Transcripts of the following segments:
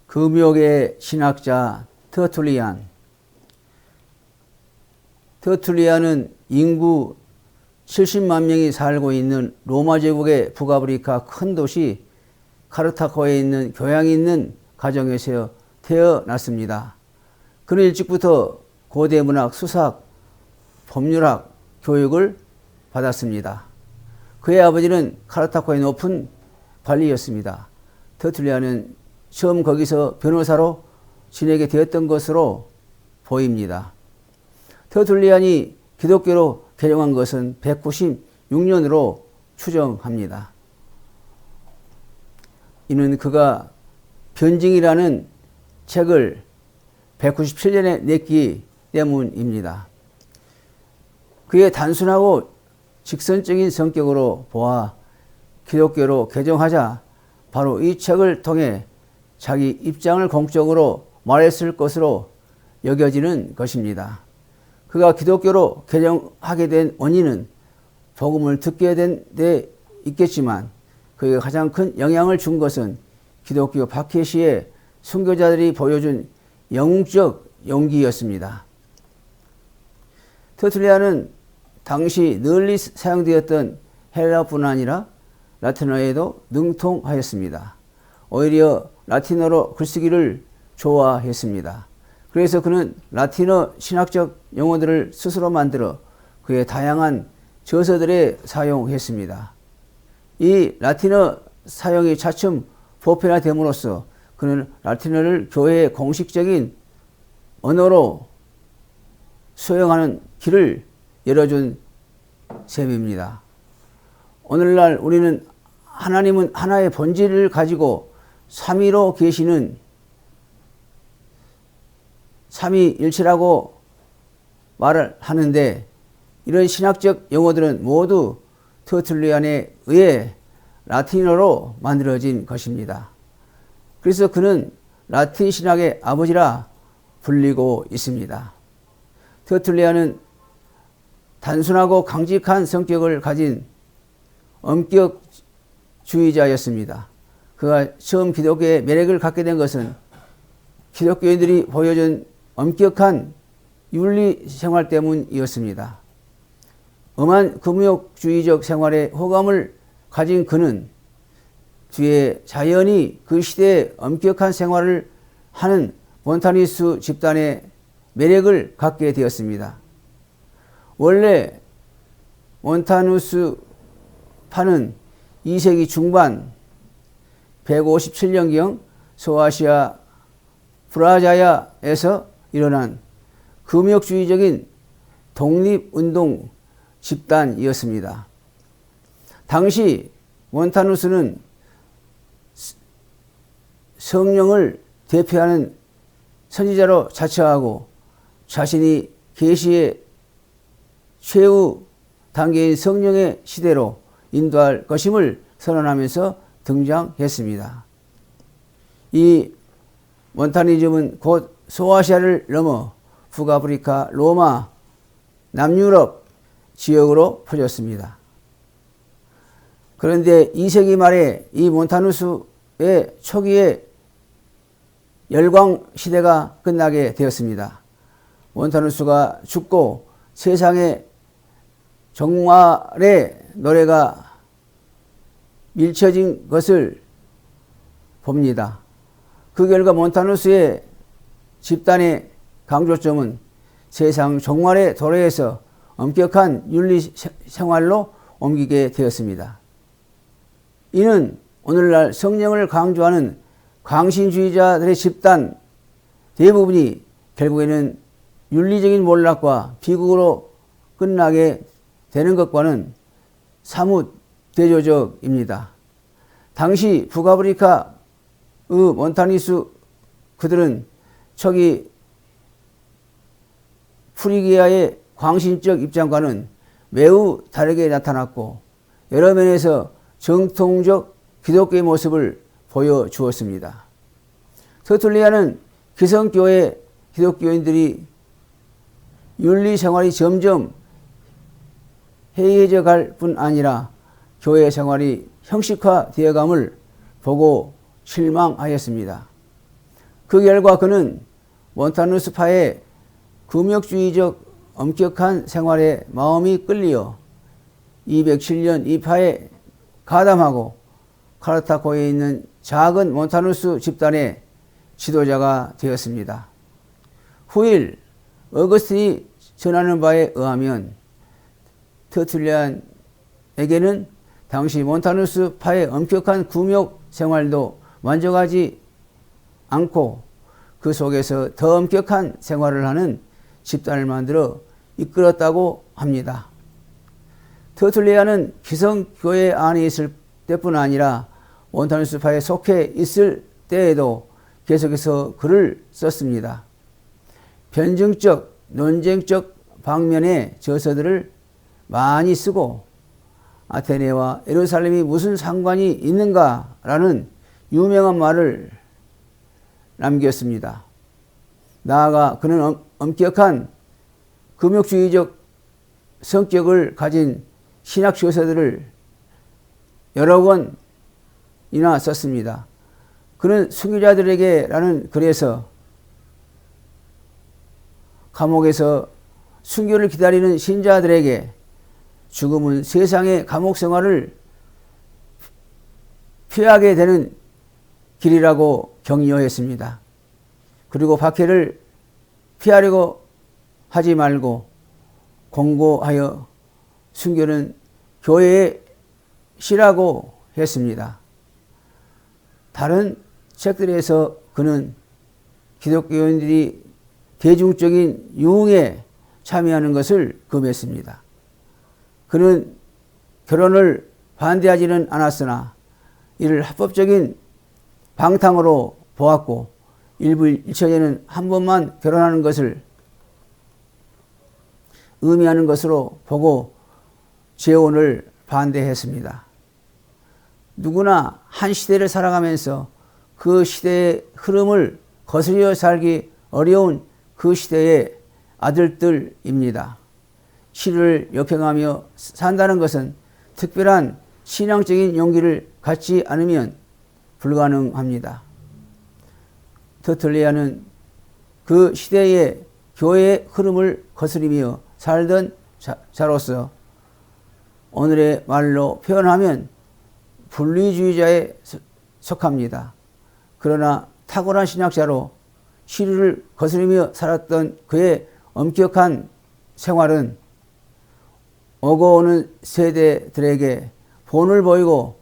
금욕의 신학자 터툴리안은 인구 70만 명이 살고 있는 로마 제국의 북아프리카 큰 도시 카르타코에 있는 교양이 있는 가정에서 태어났습니다. 그는 일찍부터 고대 문학, 수사학, 법률학 교육을 받았습니다. 그의 아버지는 카르타코의 높은 관리였습니다. 터툴리안은 처음 거기서 변호사로 지내게 되었던 것으로 보입니다. 터툴리안이 기독교로 개종한 것은 196년으로 추정합니다. 이는 그가 변증이라는 책을 197년에 냈기 때문입니다. 그의 단순하고 직선적인 성격으로 보아 기독교로 개종하자 바로 이 책을 통해 자기 입장을 공적으로 말했을 것으로 여겨지는 것입니다. 그가 기독교로 개종하게 된 원인은 복음을 듣게 된 데 있겠지만 그에게 가장 큰 영향을 준 것은 기독교 박해시의 순교자들이 보여준 영웅적 용기였습니다. 터툴리안은 당시 널리 사용되었던 헬라어뿐 아니라 라틴어에도 능통하였습니다. 오히려 라틴어로 글쓰기를 좋아했습니다. 그래서 그는 라틴어 신학적 용어들을 스스로 만들어 그의 다양한 저서들에 사용했습니다. 이 라틴어 사용이 차츰 보편화됨으로써 그는 라틴어를 교회의 공식적인 언어로 수용하는 길을 열어준 셈입니다. 오늘날 우리는 하나님은 하나의 본질을 가지고 삼위로 계시는 삼위일체라고 말을 하는데 이런 신학적 용어들은 모두 터툴리안에 의해 라틴어로 만들어진 것입니다. 그래서 그는 라틴 신학의 아버지라 불리고 있습니다. 터툴리안은 단순하고 강직한 성격을 가진 엄격주의자였습니다. 그가 처음 기독교의 매력을 갖게 된 것은 기독교인들이 보여준 엄격한 윤리 생활 때문이었습니다. 엄한 금욕주의적 생활에 호감을 가진 그는 뒤에 자연히 그 시대의 엄격한 생활을 하는 몬타니스 집단의 매력을 갖게 되었습니다. 원래 몬타누스파는 2세기 중반 157년경 소아시아 브라자야에서 일어난 금욕주의적인 독립운동 집단이었습니다. 당시 몬타누스는 성령을 대표하는 선지자로 자처하고 자신이 계시의 최후 단계인 성령의 시대로 인도할 것임을 선언하면서 등장했습니다. 이 몬타니즘은 곧 소아시아를 넘어 북아프리카, 로마, 남유럽 지역으로 퍼졌습니다. 그런데 2세기 말에 이 몬타누스의 초기에 열광 시대가 끝나게 되었습니다. 몬타누스가 죽고 세상의 종말의 노래가 밀쳐진 것을 봅니다. 그 결과 몬타누스의 집단의 강조점은 세상 종말의 도래에서 엄격한 윤리 생활로 옮기게 되었습니다. 이는 오늘날 성령을 강조하는 광신주의자들의 집단 대부분이 결국에는 윤리적인 몰락과 비극으로 끝나게 되는 것과는 사뭇 대조적입니다. 당시 북아프리카의 몬타니스 그들은 초기 프리기아의 광신적 입장과는 매우 다르게 나타났고 여러 면에서 정통적 기독교의 모습을 보여주었습니다. 터툴리안은 기성교회 기독교인들이 윤리생활이 점점 해이해져 갈 뿐 아니라 교회 생활이 형식화되어감을 보고 실망하였습니다. 그 결과 그는 몬타누스파의 금욕주의적 엄격한 생활에 마음이 끌리어 207년 이 파에 가담하고 카르타고에 있는 작은 몬타누스 집단의 지도자가 되었습니다. 후일 어거스틴이 전하는 바에 의하면 터툴리안에게는 당시 몬타누스 파의 엄격한 금욕 생활도 만족하지 않고 그 속에서 더 엄격한 생활을 하는 집단을 만들어 이끌었다고 합니다. 터툴리안은 기성교회 안에 있을 때뿐 아니라 몬타누스파에 속해 있을 때에도 계속해서 글을 썼습니다. 변증적, 논쟁적 방면의 저서들을 많이 쓰고 아테네와 예루살렘이 무슨 상관이 있는가라는 유명한 말을 남겼습니다. 나아가 그는 엄격한 금욕주의적 성격을 가진 신학 저서들을 여러 권이나 썼습니다. 그는 순교자들에게라는 글에서 감옥에서 순교를 기다리는 신자들에게 죽음은 세상의 감옥 생활을 피하게 되는 길이라고 격려했습니다. 그리고 박해를 피하려고 하지 말고 공고하여 순교는 교회의 시라고 했습니다. 다른 책들에서 그는 기독교인들이 대중적인 유흥에 참여하는 것을 금했습니다. 그는 결혼을 반대하지는 않았으나 이를 합법적인 방탕으로 보았고 일부 일처에는 한 번만 결혼하는 것을 의미하는 것으로 보고 재혼을 반대했습니다. 누구나 한 시대를 살아가면서 그 시대의 흐름을 거스려 살기 어려운 그 시대의 아들들입니다. 시를 역행하며 산다는 것은 특별한 신앙적인 용기를 갖지 않으면 불가능합니다. 터툴리안은 그 시대의 교회의 흐름을 거스리며 살던 자로서 오늘의 말로 표현하면 분리주의자에 속합니다. 그러나 탁월한 신학자로 시를 거스리며 살았던 그의 엄격한 생활은 오고 오는 세대들에게 본을 보이고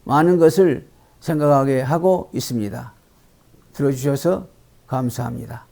많은 것을 생각하게 하고 있습니다. 들어주셔서 감사합니다.